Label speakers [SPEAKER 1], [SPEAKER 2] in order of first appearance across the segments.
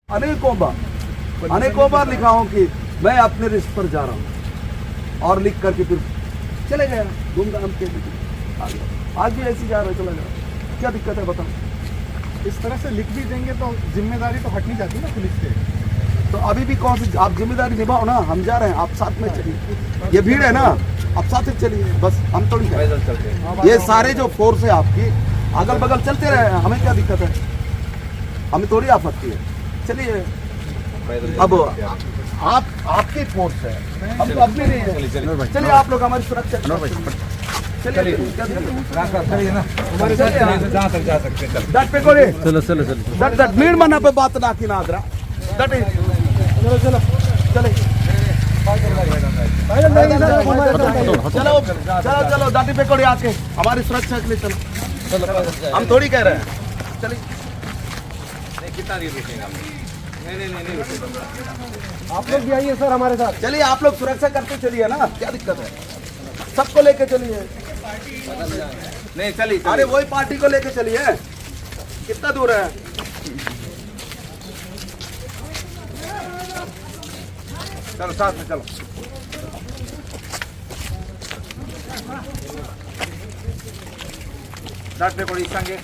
[SPEAKER 1] अनेकों बार लिखा हूँ कि मैं अपने रिस्क पर जा रहा हूँ और लिख करके फिर चले गया धूमधाम के आज भी ऐसी जा रहा है, चला गया। क्या दिक्कत है बताओ।
[SPEAKER 2] इस तरह से लिख भी देंगे तो जिम्मेदारी तो हट नहीं जाती ना पुलिस से।
[SPEAKER 1] तो अभी भी कौन सी आप जिम्मेदारी निभाओ ना, हम जा रहे हैं, आप साथ में चलिए। ये भीड़ है ना, आप साथ में चलिए, बस हम थोड़ी ये सारे जो फोर्स है आपकी अगल बगल चलते रहे, हमें क्या दिक्कत है, हमें थोड़ी आपत्ति है। चलिए अब आपकी फोर्स है, हम तो अपनी नहीं है। चलिए आप लोग हमारी सुरक्षा चलिए
[SPEAKER 3] जहाँ तक जा सकते हैं।
[SPEAKER 1] डट पे कोई
[SPEAKER 3] चलो चलो चलो
[SPEAKER 1] डट मीण मना पे बात ना की ना आदरा डट चलो चलो चले चलो चलो चलो दाटी पे कोड़ी आके हमारी सुरक्षा के लिए चलो, हम थोड़ी कह रहे हैं। चलिए
[SPEAKER 3] कितना देर रुकेगा?
[SPEAKER 2] आप लोग भी आइए सर हमारे साथ।
[SPEAKER 1] चलिए आप लोग सुरक्षा करते चलिए ना, क्या दिक्कत है, सबको लेके चलिए।
[SPEAKER 3] नहीं चलिए
[SPEAKER 1] अरे वही पार्टी को लेके चलिए, कितना दूर है।
[SPEAKER 3] चलो साथ में चलो। डाट पे कोई संगे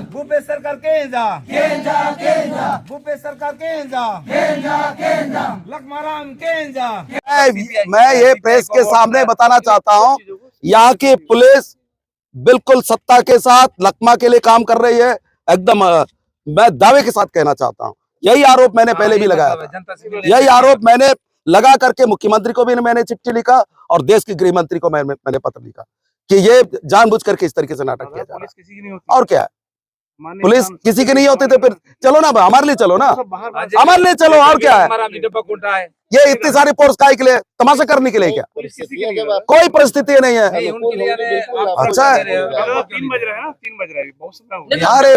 [SPEAKER 1] भूपेश सरकार लखमाराम मैं ये प्रेस के सामने बताना चाहता हूँ, यहाँ की पुलिस बिल्कुल सत्ता के साथ लखमा के लिए काम कर रही है, एकदम मैं दावे के साथ कहना चाहता हूँ। यही आरोप मैंने पहले भी लगाया था, यही आरोप मैंने लगा करके मुख्यमंत्री को भी मैंने चिट्ठी लिखा और देश के गृह मंत्री को मैंने पत्र लिखा कि ये जानबूझ करके इस तरीके से नाटक किया जा रहा है। और क्या है, पुलिस किसी के नहीं होते थे, फिर चलो ना हमारे लिए, चलो ना हमारे लिए चलो। और क्या है, ये इतनी सारी फोर्स काहे के लिए, तमाशा करने के लिए क्या? कोई परिस्थिति नहीं है। अच्छा है,
[SPEAKER 2] 3 बज रहा है, 3 बज रहा है, बहुत समय
[SPEAKER 1] अरे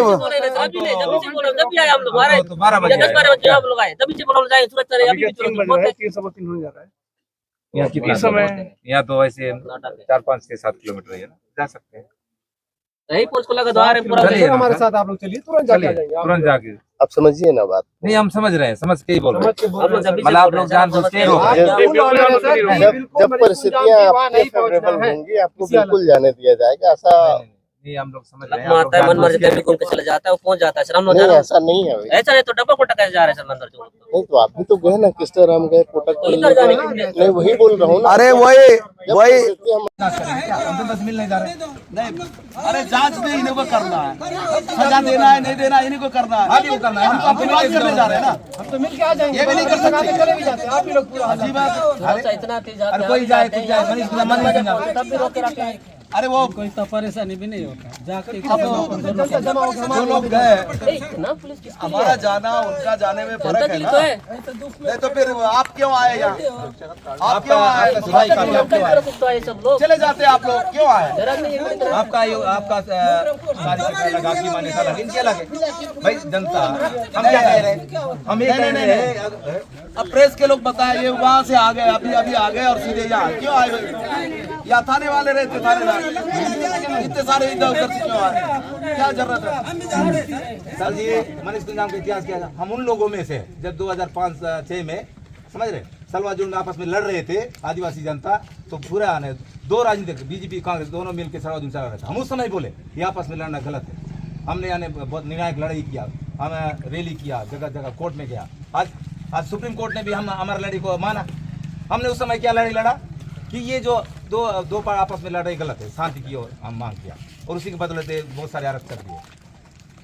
[SPEAKER 3] यहाँ कितना समय? यहाँ तो वैसे 4, 5, 6, 7 किलोमीटर है ना, जा सकते हैं।
[SPEAKER 2] हमारे साथ आप लोग चलिए,
[SPEAKER 3] तुरंत जाके
[SPEAKER 4] आप समझिए ना बात।
[SPEAKER 3] नहीं हम समझ रहे हैं, समझ के ही बोल रहे हैं। मतलब आप लोग जान बुझ के
[SPEAKER 4] जब परिस्थितियाँ आपके फेवरेबल होंगी आपको बिल्कुल जाने दिया जाएगा। ऐसा
[SPEAKER 3] नहीं, हम लोग समझ रहे हैं।
[SPEAKER 5] मन मर्जी कभी घूम के चला जाता है, वो पहुंच जाता है सर। हम लोग
[SPEAKER 4] नहीं, ऐसा नहीं है भाई।
[SPEAKER 5] ऐसा नहीं तो डब्बा कोटा कैसे जा रहे हैं सर मंदिर जो?
[SPEAKER 4] नहीं तो आप भी तो गए ना, किस तरह हम गए कोटक नहीं, वही बोल रहा हूँ ना।
[SPEAKER 1] अरे वही
[SPEAKER 3] मिल नहीं जा रहे।
[SPEAKER 1] नहीं, अरे जांच में इन्हीं को करना है, सजा देना है नहीं देना है इन्हीं को करना है। हम तो अपनी बात करने जा रहे हैं ना,
[SPEAKER 2] हम तो मिल के आ जाएंगे।
[SPEAKER 1] ये भी नहीं कर सकते,
[SPEAKER 2] चले भी जाते हैं, आप ही लोग पूरा
[SPEAKER 1] अजीब बात।
[SPEAKER 5] इतना तेज जाते हैं,
[SPEAKER 3] कोई जाए कुछ जाए, मनीष कुमार मन नहीं जाए।
[SPEAKER 5] तब भी रोके रखे हैं।
[SPEAKER 1] अरे वो
[SPEAKER 6] कोई तो परेशानी भी नहीं होता, जाके
[SPEAKER 1] जो लोग गए,
[SPEAKER 5] ना पुलिस की
[SPEAKER 1] हमारा जाना उनका जाने में फर्क है ना। नहीं तो फिर आप क्यों आए यहाँ, आप क्यों आए?
[SPEAKER 5] सब लोग
[SPEAKER 1] चले जाते आप लोग, क्यों आए?
[SPEAKER 3] आपका सारी लगा की मान्यता लगे, इनके लगे भाई जनता। हम क्या कह रहे हैं, हम ये कह रहे हैं।
[SPEAKER 1] अब प्रेस के लोग बताए ये वहाँ से आ गए, अभी आ गए और सीधे यहाँ क्यों आए? या थाने वाले रहते, थानेदार इतने सारे इधर उधर से क्यों आए, क्या जरूरत है?
[SPEAKER 3] सर जी मनीष कुंजाम का इतिहास क्या है? हम उन लोगों में से जब 2005-6 में समझ रहे सलवाजुल में आपस में लड़ रहे थे आदिवासी जनता, तो पूरा आने 2 राजनीतिक बीजेपी कांग्रेस दोनों मिलकर सलवाजुल चला रहे थे। हम उस समय बोले ये आपस में लड़ना गलत है। हमने यानी बहुत निर्णायक लड़ाई किया, हमें रैली किया, जगह जगह कोर्ट में गया। आज सुप्रीम कोर्ट ने भी हम हमारी लड़ाई को माना। हमने उस समय क्या लड़ाई लड़ा कि ये जो दो पार आपस में लड़ाई गलत है, शांति की ओर हम मांग किया और उसी के बदले बहुत सारे आरक्षक दिए।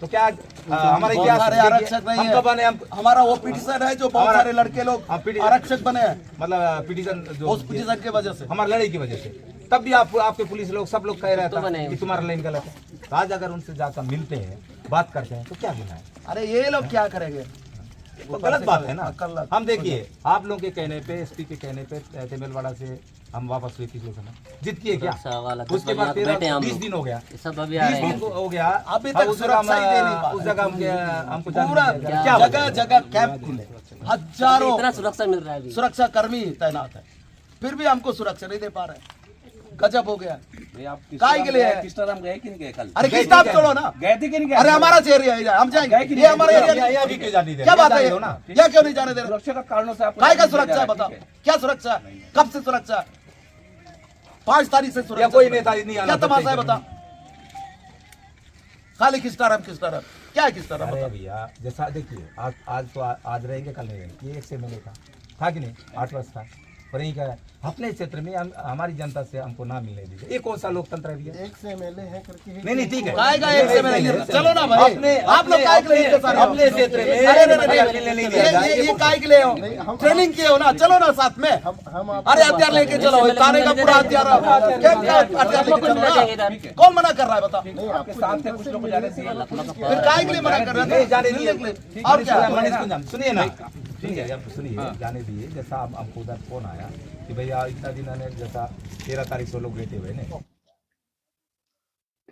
[SPEAKER 3] तो क्या हमारे क्या
[SPEAKER 1] सारे आरक्षक नहीं है, हमारा वो पिटीशन है जो बहुत सारे लड़के लोग आरक्षक बने हैं,
[SPEAKER 3] मतलब पिटीशन जो
[SPEAKER 1] उस पिटीशन की वजह से,
[SPEAKER 3] हमारी लड़ाई की वजह से। तब भी आपके पुलिस लोग सब लोग कह रहे थे कि तुम्हारा लाइन गलत है। आज अगर उनसे जाकर मिलते हैं, बात करते हैं तो क्या गुनाह है?
[SPEAKER 1] अरे ये लोग क्या करेंगे,
[SPEAKER 3] तो गलत बात है ना। हम देखिए आप लोगों के कहने पे, एसपी के कहने पे तेमेलवाड़ा से हम वापस हुए पिछले समय, जीत किए क्या?
[SPEAKER 5] सुरक्षा वाला
[SPEAKER 3] उसके बाद 20 दिन हो गया,
[SPEAKER 5] ये सब अभी आ
[SPEAKER 3] 20
[SPEAKER 5] रहे
[SPEAKER 3] दिन
[SPEAKER 5] हैं।
[SPEAKER 3] हो गया,
[SPEAKER 7] अभी तक
[SPEAKER 3] उस जगह
[SPEAKER 7] सुरक्षा ही दे नहीं पा
[SPEAKER 3] उस
[SPEAKER 7] रहे।
[SPEAKER 3] जगह हमको जाने
[SPEAKER 7] पूरा
[SPEAKER 3] नहीं दिया। क्या
[SPEAKER 7] जगह जगह कैंप खुले, हजारों
[SPEAKER 5] इतना सुरक्षा मिल रहा है अभी।
[SPEAKER 7] सुरक्षा कर्मी तैनात है, फिर भी हमको सुरक्षा नहीं दे पा रहे। गजब हो गया। काय के लिए है?
[SPEAKER 6] किस्टाराम गए कि नहीं गए कल?
[SPEAKER 7] अरे किस आप छोड़ो ना,
[SPEAKER 6] गए थे कि नहीं गए?
[SPEAKER 7] अरे हमारा एरिया है, हम जाएंगे, ये हमारा एरिया
[SPEAKER 3] यहाँ भी क्यों जाने दे रहे?
[SPEAKER 7] क्या बात है?
[SPEAKER 3] जाने दो ना।
[SPEAKER 7] यह क्यों नहीं जाने दे रहे?
[SPEAKER 6] सुरक्षा का कारणों से आप
[SPEAKER 7] काय का सुरक्षा है बताओ? क्या सुरक्षा? कब से सुरक्षा? 5 तारीख से
[SPEAKER 3] या
[SPEAKER 7] सुरक्षा।
[SPEAKER 3] कोई नेता नहीं आना।
[SPEAKER 7] क्या तमाशा है बताओ? खाली किस्टाराम क्या है किस्टाराम?
[SPEAKER 3] अरे भैया जैसा देखिए आज तो आज रहेंगे कल नहीं रहेंगे, ये एक से मिले था कि नहीं? 8 वर्ष था। और यही क्या है, अपने क्षेत्र में हमारी जनता से हमको ना मिलने दीजिए। ये कौन सा लोकतंत्र है भैया?
[SPEAKER 4] एक से एमएलए है करके
[SPEAKER 3] नहीं ठीक है,
[SPEAKER 7] काय का एक से मिले? चलो ना भाई, आप लोग काय के लिए इतने सारे हो?
[SPEAKER 3] अपने क्षेत्र में
[SPEAKER 7] अरे नहीं, नहीं,
[SPEAKER 3] मिलने नहीं दिया जाए।
[SPEAKER 7] ये काय के लिए हो? ट्रेनिंग किए हो ना, चलो ना साथ में।
[SPEAKER 4] हम
[SPEAKER 7] अरे हथियार लेके चलो, थाने का पूरा हथियार क्या हथियार लेके चलो ना। कौन मना कर रहा है बताओ?
[SPEAKER 6] आपके साथ थे कुछ लोग जाने से
[SPEAKER 7] फिर काय के लिए मना कर रहे
[SPEAKER 3] नहीं
[SPEAKER 7] हैं?
[SPEAKER 3] जाने दिए।
[SPEAKER 7] और क्या?
[SPEAKER 3] मनीष कुंजाम सुनिए ना, ठीक है, अब सुनिए, जाने दिए। जैसा हमको उधर फोन आया कि भैया इतना दिन आने, जैसा 13 तारीख से लोग बैठे हुए ना।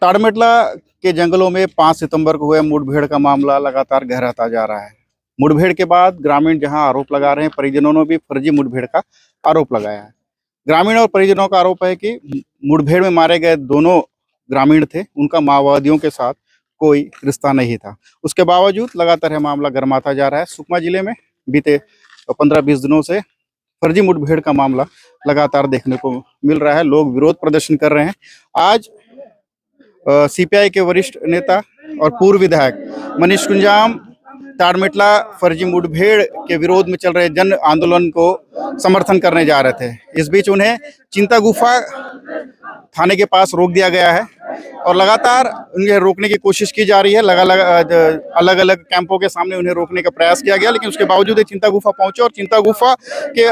[SPEAKER 2] ताड़मेटला के जंगलों में 5 सितंबर को हुए मुठभेड़ का मामला लगातार गहराता जा रहा है। मुठभेड़ के बाद ग्रामीण जहां आरोप लगा रहे हैं, परिजनों ने भी फर्जी मुठभेड़ का आरोप लगाया है। ग्रामीण और परिजनों का आरोप है कि मुठभेड़ में मारे गए दोनों ग्रामीण थे, उनका माओवादियों के साथ कोई रिश्ता नहीं था। उसके बावजूद लगातार यह मामला गर्माता जा रहा है। सुकमा जिले में बीते 15-20 दिनों से फर्जी मुठभेड़ का मामला लगातार देखने को मिल रहा है। लोग विरोध प्रदर्शन कर रहे हैं। आज सीपीआई के वरिष्ठ नेता और पूर्व विधायक मनीष कुंजाम ताड़मेटला फर्जी मुठभेड़ के विरोध में चल रहे जन आंदोलन को समर्थन करने जा रहे थे। इस बीच उन्हें चिंता गुफा थाने के पास रोक दिया गया है और लगातार उन्हें रोकने की कोशिश की जा रही है। अलग अलग कैंपों के सामने उन्हें रोकने का प्रयास किया गया, लेकिन उसके बावजूद ये चिंता गुफा पहुंचे और चिंता गुफा के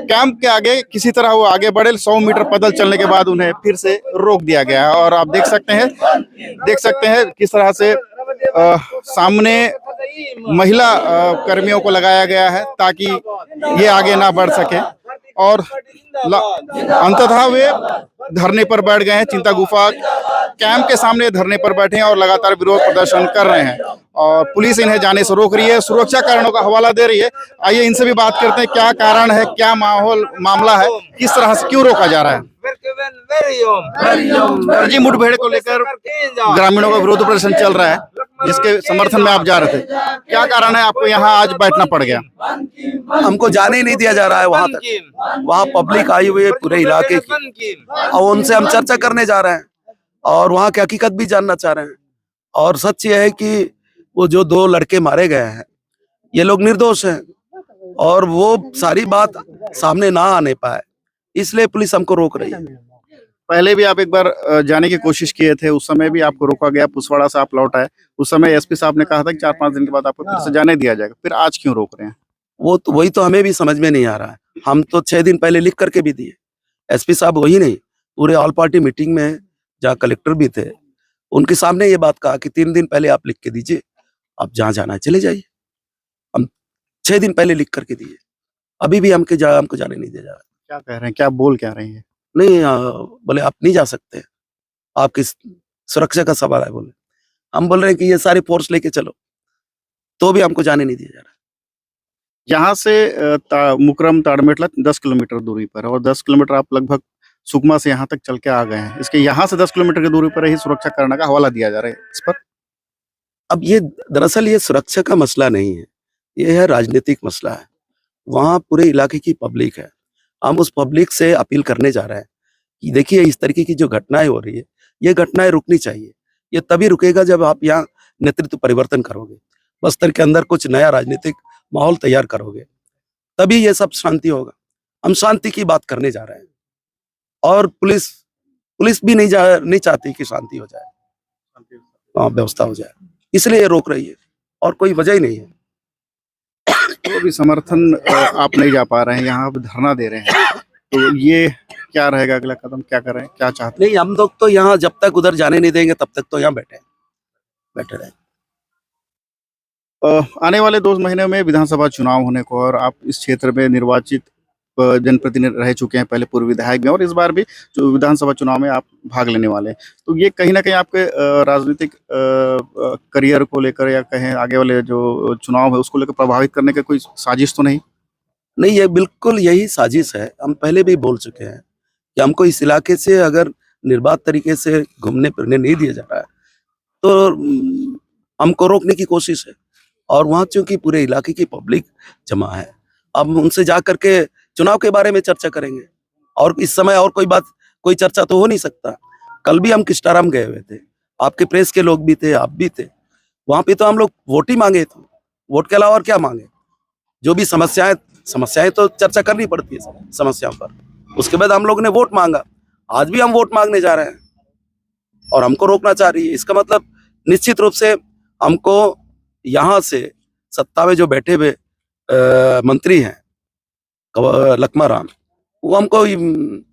[SPEAKER 2] कैंप के आगे किसी तरह वो आगे बढ़े। 100 मीटर पैदल चलने के बाद उन्हें फिर से रोक दिया गया है। और आप देख सकते हैं किस तरह से सामने महिला कर्मियों को लगाया गया है ताकि ये आगे ना बढ़ सके। और अंततः वे धरने पर बैठ गए हैं। चिंता गुफा कैंप के सामने धरने पर बैठे हैं और लगातार विरोध प्रदर्शन कर रहे हैं और पुलिस इन्हें जाने से रोक रही है, सुरक्षा कारणों का हवाला दे रही है। आइए इनसे भी बात करते हैं, क्या कारण है, क्या मामला है, किस तरह से क्यों रोका जा रहा है। फर्जी मुठभेड़ को लेकर ग्रामीणों का विरोध प्रदर्शन चल रहा है, जिसके समर्थन में आप जा रहे थे। क्या कारण है आपको यहाँ आज बैठना पड़ गया?
[SPEAKER 1] हमको जाने ही नहीं दिया जा रहा है वहां तक। वहां पब्लिक आई हुई है पूरे इलाके की और उनसे हम चर्चा करने जा रहे हैं और वहां की हकीकत भी जानना चाह रहे हैं। और सच ये है कि वो जो 2 लड़के मारे गए हैं, ये लोग निर्दोष हैं और वो सारी बात सामने ना आने पाए, इसलिए पुलिस हमको रोक रही है।
[SPEAKER 2] पहले भी आप एक बार जाने की कोशिश किए थे, उस समय भी आपको रोका गया, पुसवाड़ा से आप लौट आए। उस समय एसपी साहब ने कहा था कि 4-5 दिन के बाद आपको फिर से जाने दिया जाएगा, फिर आज क्यों रोक रहे हैं?
[SPEAKER 1] वही तो हमें भी समझ में नहीं आ रहा है। हम तो 6 दिन पहले लिख करके भी दिए। एसपी साहब वही नहीं, पूरे ऑल पार्टी मीटिंग में जहाँ कलेक्टर भी थे, उनके सामने ये बात कहा कि 3 दिन पहले आप लिख के दीजिए, आप जहाँ जाना है चले जाइए। हम 6 दिन पहले लिख करके दिए, अभी भी हमको जाने नहीं दिया जा रहा।
[SPEAKER 2] क्या कह रहे हैं, क्या बोल क्या रहे हैं?
[SPEAKER 1] नहीं बोले आप नहीं जा सकते, आपकी सुरक्षा का सवाल है। बोले हम बोल रहे हैं कि ये सारी फोर्स लेके चलो, तो भी हमको जाने नहीं दिया जा रहा।
[SPEAKER 2] यहाँ से मुकरम ताड़मेटला 10 किलोमीटर दूरी पर है और 10 किलोमीटर आप लगभग सुकमा से यहाँ तक चल के आ गए हैं। इसके यहाँ से 10 किलोमीटर की दूरी पर ही सुरक्षा कारण का हवाला दिया जा रहा है। इस पर
[SPEAKER 1] अब ये दरअसल ये सुरक्षा का मसला नहीं है, ये है राजनीतिक मसला है। वहाँ पूरे इलाके की पब्लिक है, हम उस पब्लिक से अपील करने जा रहे हैं कि देखिए इस तरीके की जो घटनाएं हो रही है, ये घटनाएं रुकनी चाहिए। ये तभी रुकेगा जब आप यहाँ नेतृत्व परिवर्तन करोगे, बस्तर के अंदर कुछ नया राजनीतिक माहौल तैयार करोगे, तभी ये सब शांति होगा। हम शांति की बात करने जा रहे हैं और पुलिस भी नहीं चाहती कि शांति हो जाए, व्यवस्था हो जाए, इसलिए ये रोक रही है और कोई वजह ही नहीं है।
[SPEAKER 2] तो भी समर्थन आप नहीं जा पा रहे हैं, यहाँ आप धरना दे रहे हैं, तो ये क्या रहेगा अगला कदम, क्या कर रहे हैं, क्या चाहते हैं?
[SPEAKER 1] नहीं, हम लोग तो यहाँ जब तक उधर जाने नहीं देंगे तब तक तो यहाँ बैठे रहें।
[SPEAKER 2] आने वाले 2 महीने में विधानसभा चुनाव होने को, और आप इस क्षेत्र में निर्वाचित जनप्रतिनिधि रह चुके हैं, पहले पूर्व विधायक भी, और इस बार भी जो विधानसभा चुनाव में आप भाग लेने वाले हैं, तो ये कहीं ना कहीं आपके राजनीतिक करियर को लेकर या कहें आगे वाले जो चुनाव है उसको लेकर प्रभावित करने का कोई साजिश तो नहीं?
[SPEAKER 1] नहीं, ये बिल्कुल यही साजिश है। हम पहले भी बोल चुके हैं कि हमको इस इलाके से अगर निर्बाध तरीके से घूमने फिरने नहीं दिया जा रहा है तो हमको रोकने की कोशिश है। और वहाँ चूंकि पूरे इलाके की पब्लिक जमा है, अब उनसे जा करके चुनाव के बारे में चर्चा करेंगे, और इस समय और कोई चर्चा तो हो नहीं सकता। कल भी हम किस्टाराम गए हुए थे, आपके प्रेस के लोग भी थे, आप भी थे। वहाँ पे तो हम लोग वोट ही मांगे थे, वोट के अलावा और क्या मांगे। जो भी समस्याएं तो चर्चा करनी पड़ती है समस्याओं पर, उसके बाद हम लोग ने वोट मांगा। आज भी हम वोट मांगने जा रहे हैं और हमको रोकना चाह रही है। इसका मतलब निश्चित रूप से हमको यहाँ से सत्ता में जो बैठे हुए मंत्री हैं लखमा राम, वो हमको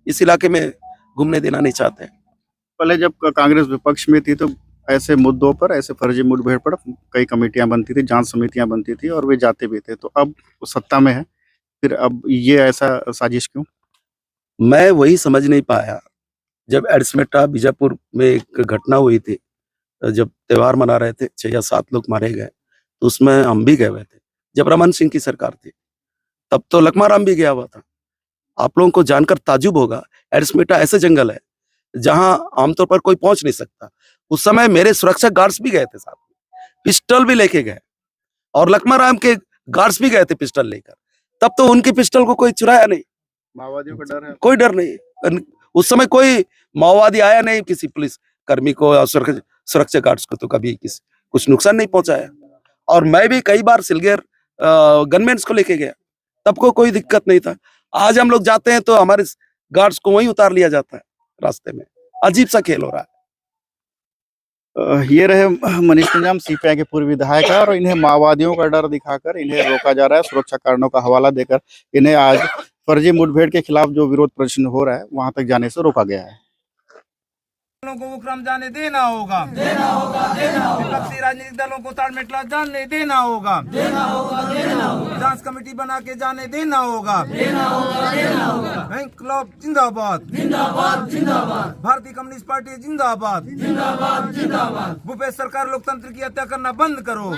[SPEAKER 1] इस इलाके में घूमने देना नहीं चाहते।
[SPEAKER 2] पहले जब कांग्रेस विपक्ष में थी तो ऐसे मुद्दों पर, ऐसे फर्जी मुठभेड़ पर कई कमेटियां बनती थी, जांच समितियां बनती थी, और वे जाते भी थे। तो अब वो सत्ता में है, फिर अब ये ऐसा साजिश क्यों?
[SPEAKER 1] मैं वही समझ नहीं पाया। जब एडसमेटा बीजापुर में एक घटना हुई थी, जब त्योहार मना रहे थे, 6 या 7 लोग मारे गए, तो उसमें हम भी गए हुए थे। जब रमन सिंह की सरकार थी तब तो लखमा राम भी गया हुआ था। आप लोगों को जानकर ताजुब होगा, एडसमेटा ऐसे जंगल है जहां आमतौर पर कोई पहुंच नहीं सकता। उस समय मेरे सुरक्षा गार्ड्स भी गए थे साथ में, पिस्टल भी लेके गए, और लखमा राम के गार्ड्स भी गए थे पिस्टल लेकर। तब तो उनकी पिस्टल को कोई चुराया नहीं,
[SPEAKER 2] माओवादियों का डर है?
[SPEAKER 1] कोई डर नहीं। उस समय कोई माओवादी आया नहीं, किसी पुलिस कर्मी को और सुरक्षा गार्ड्स को तो कभी कुछ नुकसान नहीं पहुंचाया। और मैं भी कई बार सिलगेर गनमैन्स को लेके गया, तब को कोई दिक्कत नहीं था। आज हम लोग जाते हैं तो हमारे गार्ड्स को वहीं उतार लिया जाता है रास्ते में। अजीब सा खेल हो रहा है।
[SPEAKER 2] ये रहे मनीष कुंजाम, सीपीआई के पूर्व विधायक है, और इन्हें माओवादियों का डर दिखाकर इन्हें रोका जा रहा है, सुरक्षा कारणों का हवाला देकर इन्हें आज फर्जी मुठभेड़ के खिलाफ जो विरोध प्रदर्शन हो रहा है वहां तक जाने से रोका गया है।
[SPEAKER 3] को उकरम जाने देना होगा, विपक्षी राजनीतिक दलों को ताड़मेटला जाने देना होगा, जांच कमेटी बना के जाने देना होगा। इंकलाब जिंदाबाद, भारतीय कम्युनिस्ट पार्टी जिंदाबाद, भूपेश सरकार लोकतंत्र की हत्या करना बंद करो।